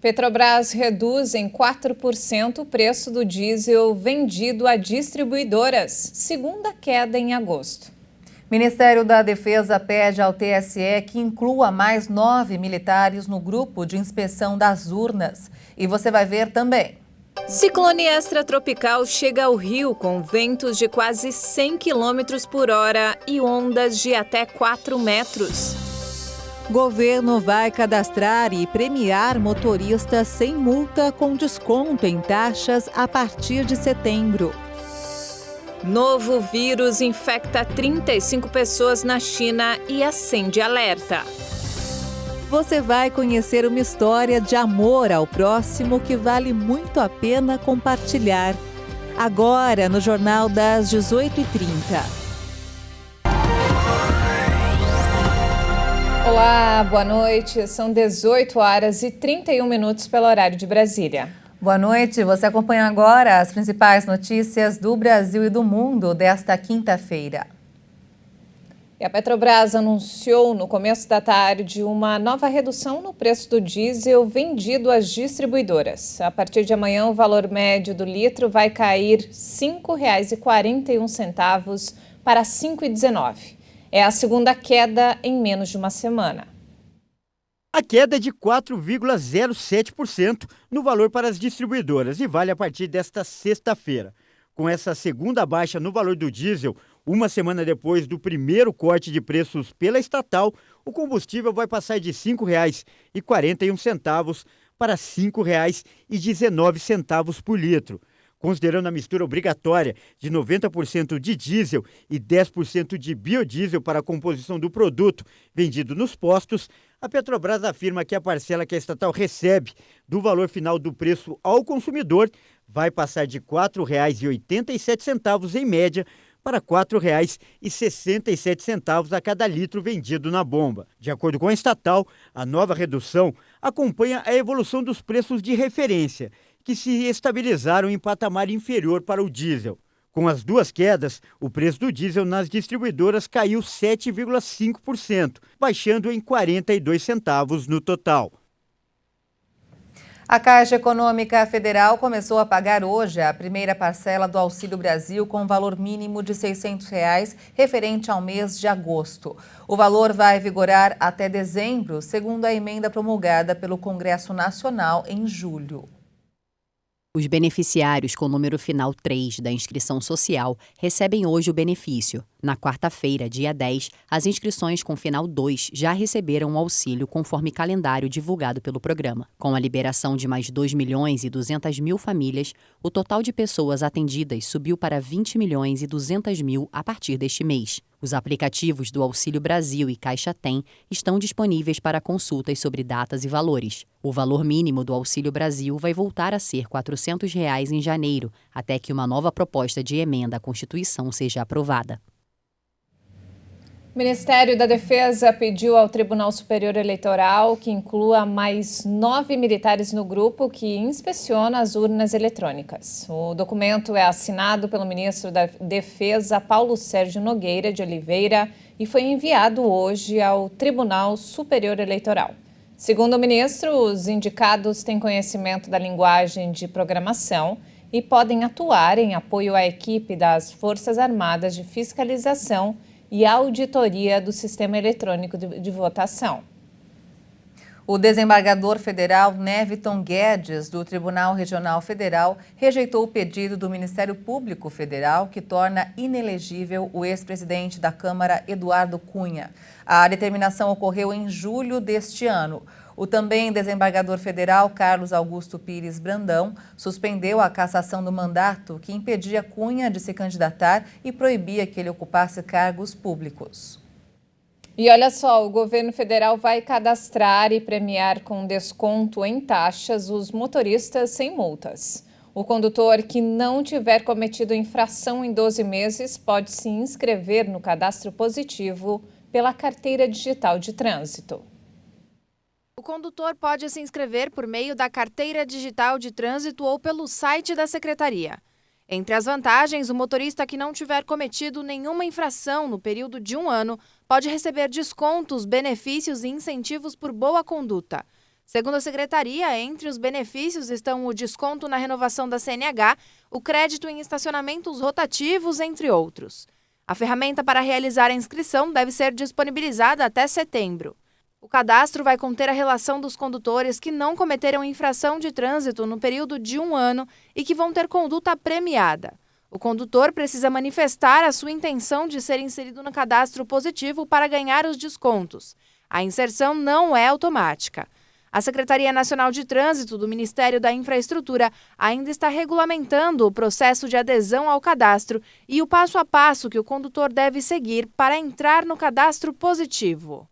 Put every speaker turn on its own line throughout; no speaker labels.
Petrobras reduz em 4% o preço do diesel vendido a distribuidoras, segunda queda em agosto.
Ministério da Defesa pede ao TSE que inclua mais 9 militares no grupo de inspeção das urnas. E você vai ver também.
Ciclone extratropical chega ao Rio com ventos de quase 100 km por hora e ondas de até 4 metros.
Governo vai cadastrar e premiar motoristas sem multa com desconto em taxas a partir de setembro.
Novo vírus infecta 35 pessoas na China e acende alerta.
Você vai conhecer uma história de amor ao próximo que vale muito a pena compartilhar. Agora, no Jornal das 18h30.
Olá, boa noite. São 18h31 pelo horário de Brasília.
Boa noite. Você acompanha agora as principais notícias do Brasil e do mundo desta quinta-feira.
E a Petrobras anunciou no começo da tarde uma nova redução no preço do diesel vendido às distribuidoras. A partir de amanhã, o valor médio do litro vai cair R$ 5,41 para R$ 5,19. É a segunda queda em menos de uma semana.
A queda é de 4,07% no valor para as distribuidoras e vale a partir desta sexta-feira. Com essa segunda baixa no valor do diesel, uma semana depois do primeiro corte de preços pela estatal, o combustível vai passar de R$ 5,41 para R$ 5,19 por litro. Considerando a mistura obrigatória de 90% de diesel e 10% de biodiesel para a composição do produto vendido nos postos, a Petrobras afirma que a parcela que a estatal recebe do valor final do preço ao consumidor vai passar de R$ 4,87 em média para R$ 4,67 a cada litro vendido na bomba. De acordo com a estatal, a nova redução acompanha a evolução dos preços de referência, que se estabilizaram em patamar inferior para o diesel. Com as duas quedas, o preço do diesel nas distribuidoras caiu 7,5%, baixando em 42 centavos no total.
A Caixa Econômica Federal começou a pagar hoje a primeira parcela do Auxílio Brasil com valor mínimo de R$ 600, referente ao mês de agosto. O valor vai vigorar até dezembro, segundo a emenda promulgada pelo Congresso Nacional em julho.
Os beneficiários com número final 3 da inscrição social recebem hoje o benefício. Na quarta-feira, dia 10, as inscrições com final 2 já receberam o auxílio conforme calendário divulgado pelo programa. Com a liberação de mais 2.200.000 famílias, o total de pessoas atendidas subiu para 20.200.000 a partir deste mês. Os aplicativos do Auxílio Brasil e Caixa Tem estão disponíveis para consultas sobre datas e valores. O valor mínimo do Auxílio Brasil vai voltar a ser R$ 400 em janeiro, até que uma nova proposta de emenda à Constituição seja aprovada.
O Ministério da Defesa pediu ao Tribunal Superior Eleitoral que inclua mais 9 militares no grupo que inspeciona as urnas eletrônicas. O documento é assinado pelo ministro da Defesa, Paulo Sérgio Nogueira de Oliveira, e foi enviado hoje ao Tribunal Superior Eleitoral. Segundo o ministro, os indicados têm conhecimento da linguagem de programação e podem atuar em apoio à equipe das Forças Armadas de Fiscalização e auditoria do sistema eletrônico de votação.
O desembargador federal Neviton Guedes, do Tribunal Regional Federal, rejeitou o pedido do Ministério Público Federal que torna inelegível o ex-presidente da Câmara, Eduardo Cunha. A determinação ocorreu em julho deste ano. O também desembargador federal Carlos Augusto Pires Brandão suspendeu a cassação do mandato que impedia Cunha de se candidatar e proibia que ele ocupasse cargos públicos.
E olha só, o governo federal vai cadastrar e premiar com desconto em taxas os motoristas sem multas. O condutor que não tiver cometido infração em 12 meses pode se inscrever no cadastro positivo pela Carteira Digital de Trânsito.
O condutor pode se inscrever por meio da Carteira Digital de Trânsito ou pelo site da Secretaria. Entre as vantagens, o motorista que não tiver cometido nenhuma infração no período de 1 ano pode receber descontos, benefícios e incentivos por boa conduta. Segundo a secretaria, entre os benefícios estão o desconto na renovação da CNH, o crédito em estacionamentos rotativos, entre outros. A ferramenta para realizar a inscrição deve ser disponibilizada até setembro. O cadastro vai conter a relação dos condutores que não cometeram infração de trânsito no período de 1 ano e que vão ter conduta premiada. O condutor precisa manifestar a sua intenção de ser inserido no cadastro positivo para ganhar os descontos. A inserção não é automática. A Secretaria Nacional de Trânsito do Ministério da Infraestrutura ainda está regulamentando o processo de adesão ao cadastro e o passo a passo que o condutor deve seguir para entrar no cadastro positivo.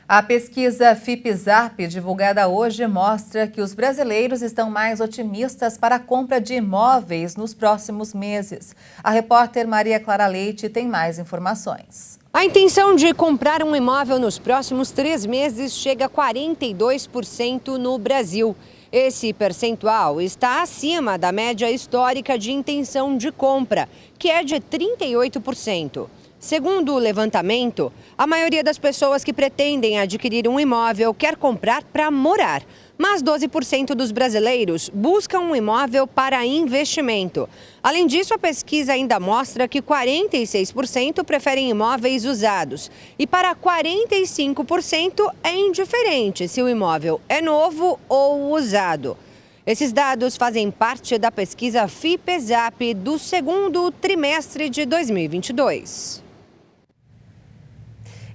A pesquisa FIPE-ZAP, divulgada hoje, mostra que os brasileiros estão mais otimistas para a compra de imóveis nos próximos meses. A repórter Maria Clara Leite tem mais informações.
A intenção de comprar um imóvel nos próximos 3 meses chega a 42% no Brasil. Esse percentual está acima da média histórica de intenção de compra, que é de 38%. Segundo o levantamento, a maioria das pessoas que pretendem adquirir um imóvel quer comprar para morar, mas 12% dos brasileiros buscam um imóvel para investimento. Além disso, a pesquisa ainda mostra que 46% preferem imóveis usados e para 45% é indiferente se o imóvel é novo ou usado. Esses dados fazem parte da pesquisa FIPE-ZAP do 2º trimestre de 2022.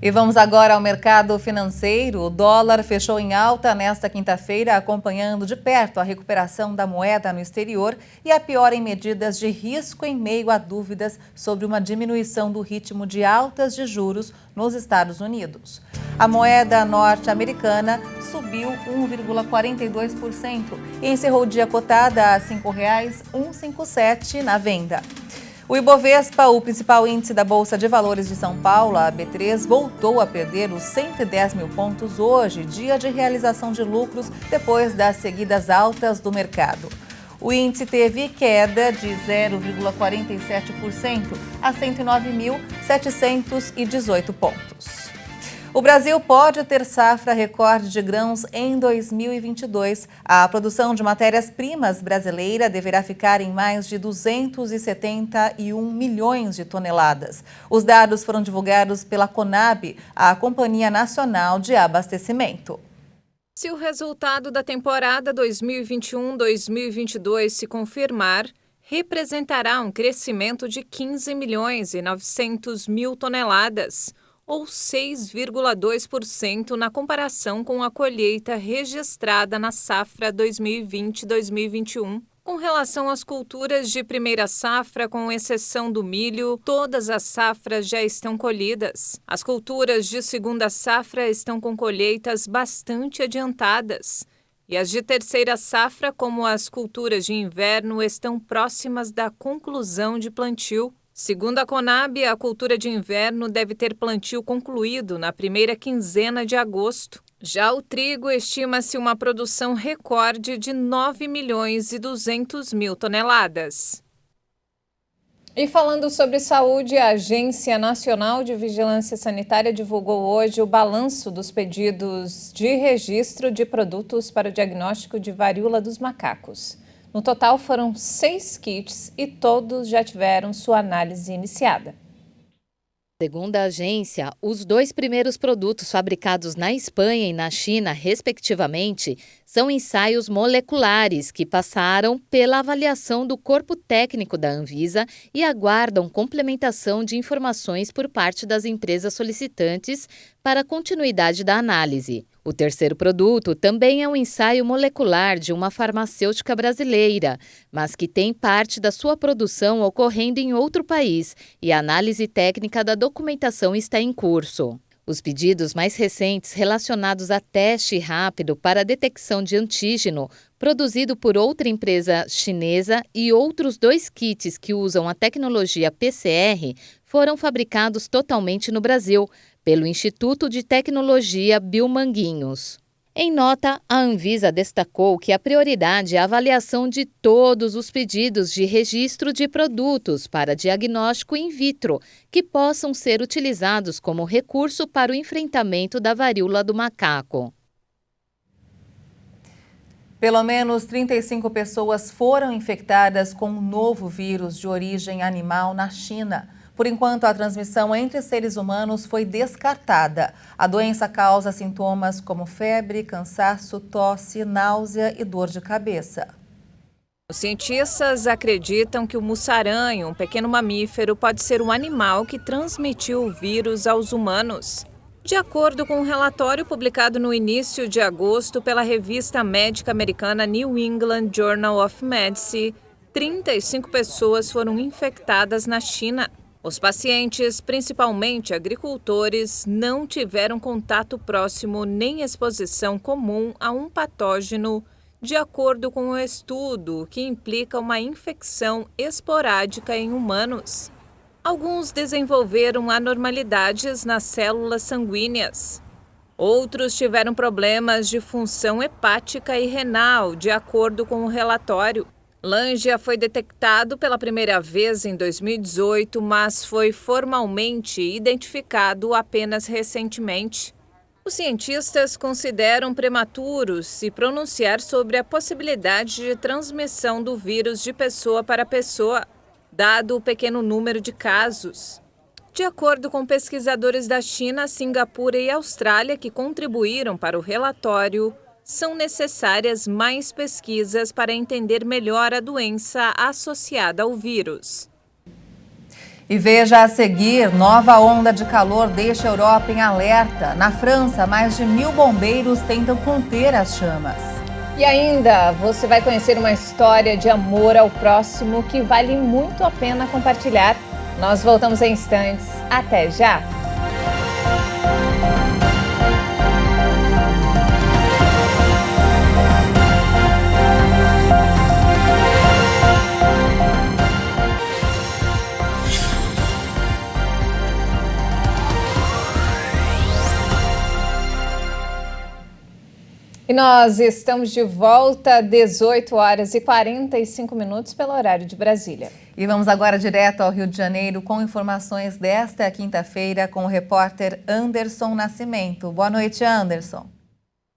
E vamos agora ao mercado financeiro. O dólar fechou em alta nesta quinta-feira, acompanhando de perto a recuperação da moeda no exterior e a piora em medidas de risco em meio a dúvidas sobre uma diminuição do ritmo de altas de juros nos Estados Unidos. A moeda norte-americana subiu 1,42% e encerrou o dia cotada a R$ 5,157 na venda. O Ibovespa, o principal índice da Bolsa de Valores de São Paulo, a B3, voltou a perder os 110 mil pontos hoje, dia de realização de lucros depois das seguidas altas do mercado. O índice teve queda de 0,47% a 109.718 pontos. O Brasil pode ter safra recorde de grãos em 2022. A produção de matérias-primas brasileira deverá ficar em mais de 271 milhões de toneladas. Os dados foram divulgados pela Conab, a Companhia Nacional de Abastecimento.
Se o resultado da temporada 2021-2022 se confirmar, representará um crescimento de 15 milhões e 900 mil toneladas, ou 6,2% na comparação com a colheita registrada na safra 2020-2021. Com relação às culturas de primeira safra, com exceção do milho, todas as safras já estão colhidas. As culturas de segunda safra estão com colheitas bastante adiantadas. E as de terceira safra, como as culturas de inverno, estão próximas da conclusão de plantio. Segundo a Conab, a cultura de inverno deve ter plantio concluído na primeira quinzena de agosto. Já o trigo estima-se uma produção recorde de 9 milhões e 200 mil toneladas. E falando sobre saúde, a Agência Nacional de Vigilância Sanitária divulgou hoje o balanço dos pedidos de registro de produtos para o diagnóstico de varíola dos macacos. No total, foram 6 kits e todos já tiveram sua análise iniciada.
Segundo a agência, os 2 primeiros produtos fabricados na Espanha e na China, respectivamente, são ensaios moleculares que passaram pela avaliação do corpo técnico da Anvisa e aguardam complementação de informações por parte das empresas solicitantes para a continuidade da análise. O terceiro produto também é um ensaio molecular de uma farmacêutica brasileira, mas que tem parte da sua produção ocorrendo em outro país e a análise técnica da documentação está em curso. Os pedidos mais recentes relacionados a teste rápido para a detecção de antígeno, produzido por outra empresa chinesa, e outros 2 kits que usam a tecnologia PCR, foram fabricados totalmente no Brasil, pelo Instituto de Tecnologia Biomanguinhos. Em nota, a Anvisa destacou que a prioridade é a avaliação de todos os pedidos de registro de produtos para diagnóstico in vitro que possam ser utilizados como recurso para o enfrentamento da varíola do macaco.
Pelo menos 35 pessoas foram infectadas com um novo vírus de origem animal na China. Por enquanto, a transmissão entre seres humanos foi descartada. A doença causa sintomas como febre, cansaço, tosse, náusea e dor de cabeça.
Os cientistas acreditam que o mussaranho, um pequeno mamífero, pode ser um animal que transmitiu o vírus aos humanos. De acordo com um relatório publicado no início de agosto pela revista médica americana New England Journal of Medicine, 35 pessoas foram infectadas na China. Os pacientes, principalmente agricultores, não tiveram contato próximo nem exposição comum a um patógeno, de acordo com o estudo, que implica uma infecção esporádica em humanos. Alguns desenvolveram anormalidades nas células sanguíneas. Outros tiveram problemas de função hepática e renal, de acordo com o relatório. Lângia foi detectado pela primeira vez em 2018, mas foi formalmente identificado apenas recentemente. Os cientistas consideram prematuro se pronunciar sobre a possibilidade de transmissão do vírus de pessoa para pessoa, dado o pequeno número de casos. De acordo com pesquisadores da China, Singapura e Austrália que contribuíram para o relatório, são necessárias mais pesquisas para entender melhor a doença associada ao vírus.
E veja a seguir, nova onda de calor deixa a Europa em alerta. Na França, mais de 1.000 bombeiros tentam conter as chamas.
E ainda, você vai conhecer uma história de amor ao próximo que vale muito a pena compartilhar. Nós voltamos em instantes. Até já! E nós estamos de volta, 18 horas e 45 minutos pelo horário de Brasília.
E vamos agora direto ao Rio de Janeiro com informações desta quinta-feira com o repórter Anderson Nascimento. Boa noite, Anderson.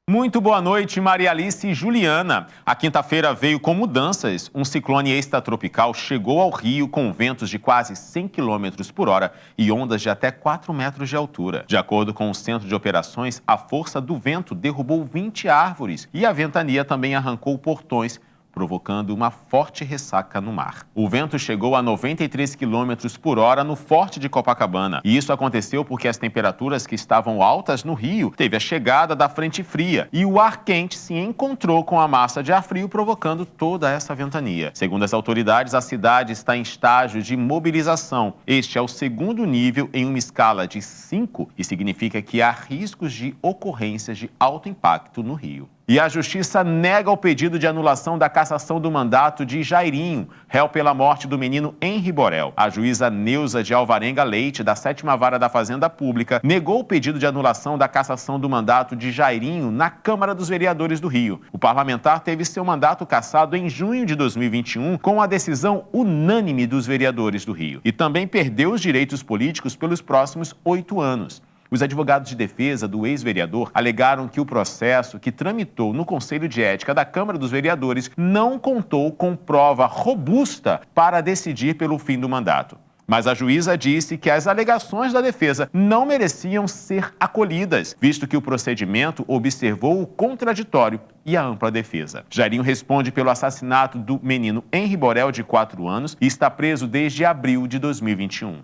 Muito boa noite, Maria Alice e Juliana. A quinta-feira veio com mudanças. Um ciclone extratropical chegou ao Rio com ventos de quase 100 km por hora e ondas de até 4 metros de altura. De acordo com o Centro de Operações, a força do vento derrubou 20 árvores e a ventania também arrancou portões, provocando uma forte ressaca no mar. O vento chegou a 93 km por hora no Forte de Copacabana. E isso aconteceu porque as temperaturas que estavam altas no Rio teve a chegada da frente fria e o ar quente se encontrou com a massa de ar frio, provocando toda essa ventania. Segundo as autoridades, a cidade está em estágio de mobilização. Este é o segundo nível em uma escala de 5 e significa que há riscos de ocorrências de alto impacto no Rio. E a Justiça nega o pedido de anulação da cassação do mandato de Jairinho, réu pela morte do menino Henri Borel. A juíza Neuza de Alvarenga Leite, da 7ª Vara da Fazenda Pública, negou o pedido de anulação da cassação do mandato de Jairinho na Câmara dos Vereadores do Rio. O parlamentar teve seu mandato cassado em junho de 2021 com a decisão unânime dos vereadores do Rio. E também perdeu os direitos políticos pelos próximos 8 anos. Os advogados de defesa do ex-vereador alegaram que o processo que tramitou no Conselho de Ética da Câmara dos Vereadores não contou com prova robusta para decidir pelo fim do mandato. Mas a juíza disse que as alegações da defesa não mereciam ser acolhidas, visto que o procedimento observou o contraditório e a ampla defesa. Jairinho responde pelo assassinato do menino Henri Borel, de 4 anos, e está preso desde abril de 2021.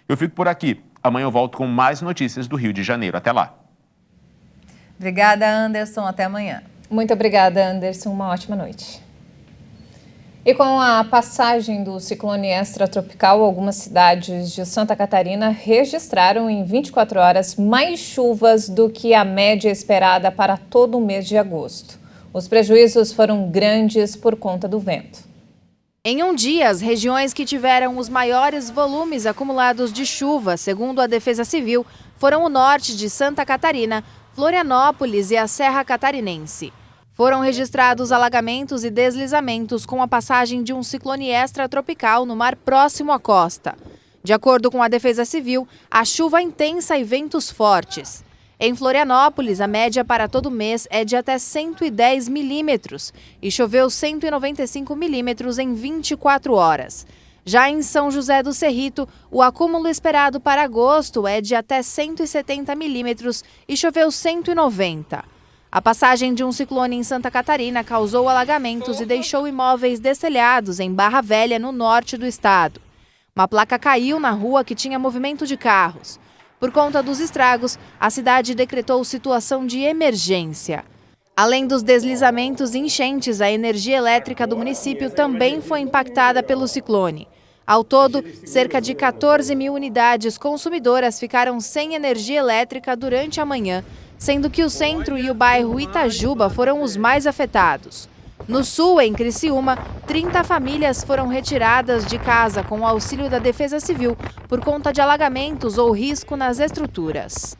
Eu fico por aqui. Amanhã eu volto com mais notícias do Rio de Janeiro. Até lá.
Obrigada, Anderson. Até amanhã.
Muito obrigada, Anderson. Uma ótima noite. E com a passagem do ciclone extratropical, algumas cidades de Santa Catarina registraram em 24 horas mais chuvas do que a média esperada para todo o mês de agosto. Os prejuízos foram grandes por conta do vento.
Em um dia, as regiões que tiveram os maiores volumes acumulados de chuva, segundo a Defesa Civil, foram o norte de Santa Catarina, Florianópolis e a Serra Catarinense. Foram registrados alagamentos e deslizamentos com a passagem de um ciclone extratropical no mar próximo à costa. De acordo com a Defesa Civil, a chuva intensa e ventos fortes. Em Florianópolis, a média para todo mês é de até 110 milímetros e choveu 195 milímetros em 24 horas. Já em São José do Cerrito, o acúmulo esperado para agosto é de até 170 milímetros e choveu 190. A passagem de um ciclone em Santa Catarina causou alagamentos e deixou imóveis destelhados em Barra Velha, no norte do estado. Uma placa caiu na rua que tinha movimento de carros. Por conta dos estragos, a cidade decretou situação de emergência. Além dos deslizamentos e enchentes, a energia elétrica do município também foi impactada pelo ciclone. Ao todo, cerca de 14 mil unidades consumidoras ficaram sem energia elétrica durante a manhã, sendo que o centro e o bairro Itajuba foram os mais afetados. No sul, em Criciúma, 30 famílias foram retiradas de casa com o auxílio da Defesa Civil por conta de alagamentos ou risco nas estruturas.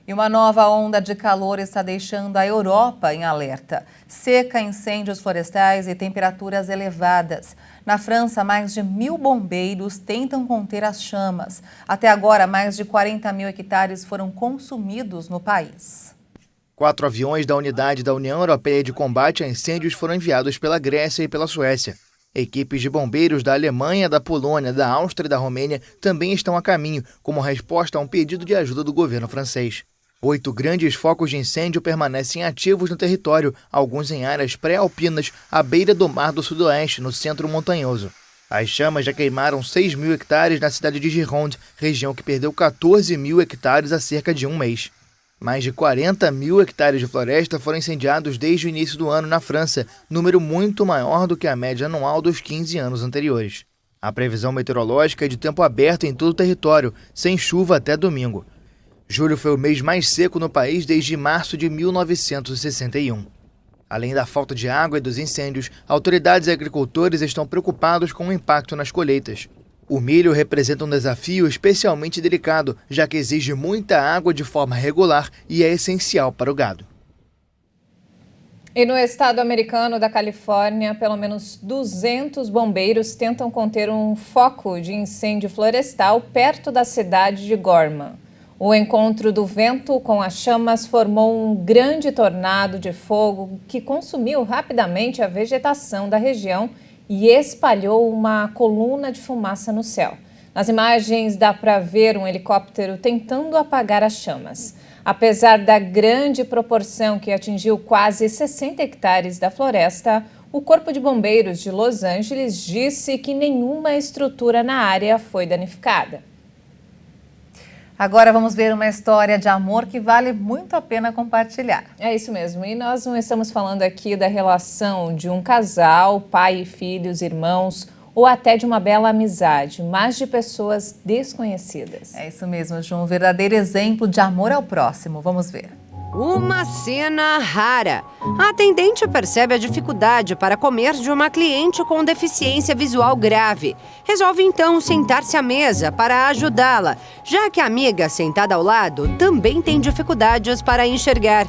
E uma nova onda de calor está deixando a Europa em alerta. Seca, incêndios florestais e temperaturas elevadas. Na França, mais de 1.000 bombeiros tentam conter as chamas. Até agora, mais de 40 mil hectares foram consumidos no país.
4 aviões da Unidade da União Europeia de Combate a Incêndios foram enviados pela Grécia e pela Suécia. Equipes de bombeiros da Alemanha, da Polônia, da Áustria e da Romênia também estão a caminho, como resposta a um pedido de ajuda do governo francês. 8 grandes focos de incêndio permanecem ativos no território, alguns em áreas pré-alpinas, à beira do Mar do Sudoeste, no centro montanhoso. As chamas já queimaram 6 mil hectares na cidade de Gironde, região que perdeu 14 mil hectares há cerca de um mês. Mais de 40 mil hectares de floresta foram incendiados desde o início do ano na França, número muito maior do que a média anual dos 15 anos anteriores. A previsão meteorológica é de tempo aberto em todo o território, sem chuva até domingo. Julho foi o mês mais seco no país desde março de 1961. Além da falta de água e dos incêndios, autoridades e agricultores estão preocupados com o impacto nas colheitas. O milho representa um desafio especialmente delicado, já que exige muita água de forma regular e é essencial para o gado.
E no estado americano da Califórnia, pelo menos 200 bombeiros tentam conter um foco de incêndio florestal perto da cidade de Gorman. O encontro do vento com as chamas formou um grande tornado de fogo que consumiu rapidamente a vegetação da região e espalhou uma coluna de fumaça no céu. Nas imagens dá para ver um helicóptero tentando apagar as chamas. Apesar da grande proporção que atingiu quase 60 hectares da floresta, o Corpo de Bombeiros de Los Angeles disse que nenhuma estrutura na área foi danificada.
Agora vamos ver uma história de amor que vale muito a pena compartilhar.
É isso mesmo. E nós não estamos falando aqui da relação de um casal, pai e filhos, irmãos, ou até de uma bela amizade, mas de pessoas desconhecidas.
É isso mesmo, Ju. Um verdadeiro exemplo de amor ao próximo. Vamos ver.
Uma cena rara. A atendente percebe a dificuldade para comer de uma cliente com deficiência visual grave. Resolve então sentar-se à mesa para ajudá-la, já que a amiga sentada ao lado também tem dificuldades para enxergar.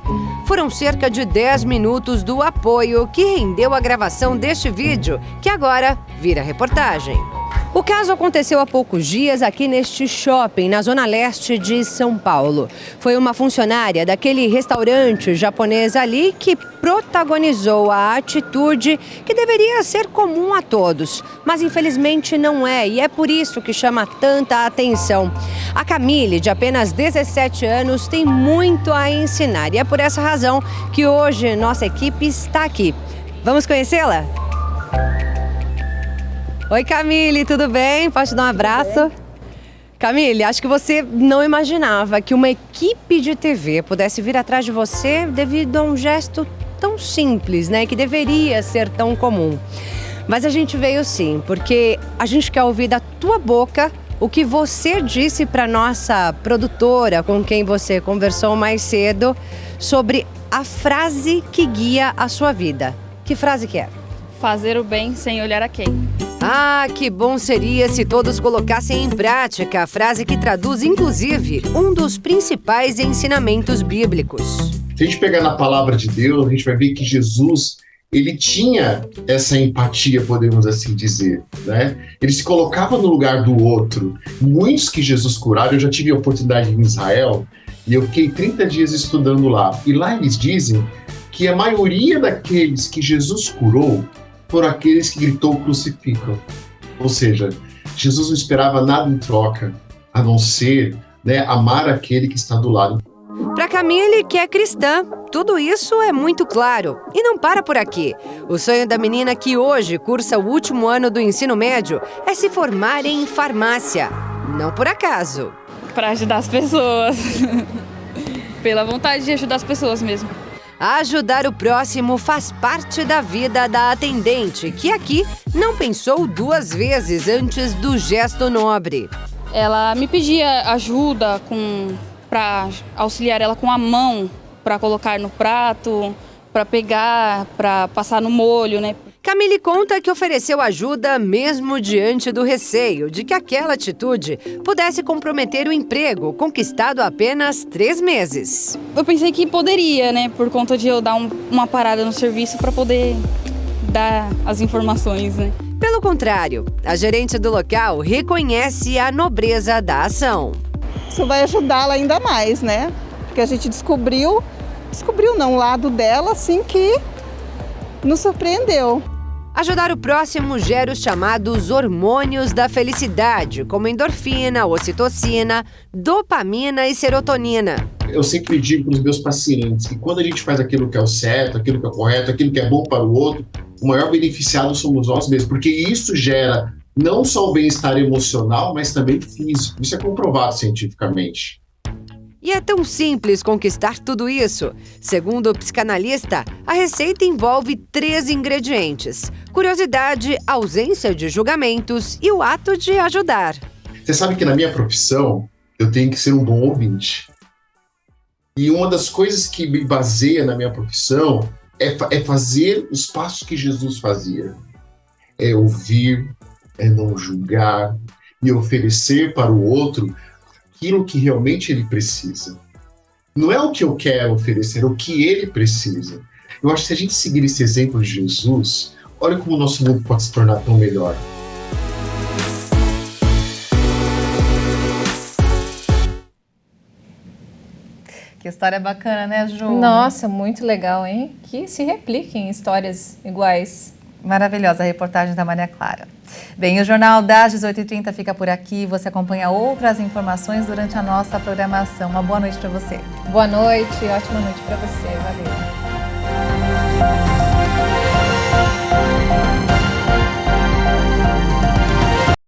Foram cerca de 10 minutos do apoio que rendeu a gravação deste vídeo, que agora vira reportagem. O caso aconteceu há poucos dias aqui neste shopping, na zona leste de São Paulo. Foi uma funcionária daquele restaurante japonês ali que protagonizou a atitude que deveria ser comum a todos, mas infelizmente não é, e é por isso que chama tanta atenção. A Camille, de apenas 17 anos, tem muito a ensinar e é por essa razão que hoje nossa equipe está aqui. Vamos conhecê-la? Oi, Camille, tudo bem? Posso te dar um abraço? Camille, acho que você não imaginava que uma equipe de TV pudesse vir atrás de você devido a um gesto tão simples, né? Que deveria ser tão comum. Mas a gente veio sim, porque a gente quer ouvir da tua boca o que você disse para nossa produtora, com quem você conversou mais cedo, sobre a frase que guia a sua vida. Que frase que é?
Fazer o bem sem olhar a quem.
Ah, que bom seria se todos colocassem em prática a frase que traduz, inclusive, um dos principais ensinamentos bíblicos.
Se a gente pegar na palavra de Deus, a gente vai ver que Jesus, ele tinha essa empatia, podemos assim dizer, né? Ele se colocava no lugar do outro. Muitos que Jesus curava, eu já tive a oportunidade em Israel, e eu fiquei 30 dias estudando lá. E lá eles dizem que a maioria daqueles que Jesus curou foram aqueles que gritou crucificam. Ou seja, Jesus não esperava nada em troca, a não ser, né, amar aquele que está do lado.
Para Camille, que é cristã, tudo isso é muito claro. E não para por aqui. O sonho da menina que hoje cursa o último ano do ensino médio é se formar em farmácia. Não por acaso.
Para ajudar as pessoas. Pela vontade de ajudar as pessoas mesmo.
Ajudar o próximo faz parte da vida da atendente, que aqui não pensou 2 vezes antes do gesto nobre.
Ela me pedia ajuda para auxiliar ela com a mão, para colocar no prato, para pegar, para passar no molho, né?
Camille conta que ofereceu ajuda mesmo diante do receio de que aquela atitude pudesse comprometer o emprego, conquistado há apenas 3 meses.
Eu pensei que poderia, né? Por conta de eu dar uma parada no serviço para poder dar as informações, né?
Pelo contrário, a gerente do local reconhece a nobreza da ação.
Isso vai ajudá-la ainda mais, né? Porque a gente descobriu não, o lado dela, assim, que nos surpreendeu.
Ajudar o próximo gera os chamados hormônios da felicidade, como endorfina, ocitocina, dopamina e serotonina.
Eu sempre digo para os meus pacientes que quando a gente faz aquilo que é o certo, aquilo que é correto, aquilo que é bom para o outro, o maior beneficiado somos nós mesmos, porque isso gera não só o bem-estar emocional, mas também físico. Isso é comprovado cientificamente.
E é tão simples conquistar tudo isso. Segundo o psicanalista, a receita envolve 3 ingredientes: curiosidade, ausência de julgamentos e o ato de ajudar.
Você sabe que na minha profissão, eu tenho que ser um bom ouvinte. E uma das coisas que me baseia na minha profissão é fazer os passos que Jesus fazia. É ouvir, é não julgar e oferecer para o outro aquilo que realmente ele precisa. Não é o que eu quero oferecer, é o que ele precisa. Eu acho que se a gente seguir esse exemplo de Jesus, olha como o nosso mundo pode se tornar tão melhor.
Que história bacana, né, Ju?
Nossa, muito legal, hein? Que se repliquem histórias iguais.
Maravilhosa a reportagem da Maria Clara. Bem, o Jornal das 18h30 fica por aqui. Você acompanha outras informações durante a nossa programação. Uma boa noite para você.
Boa noite, ótima noite para você. Valeu.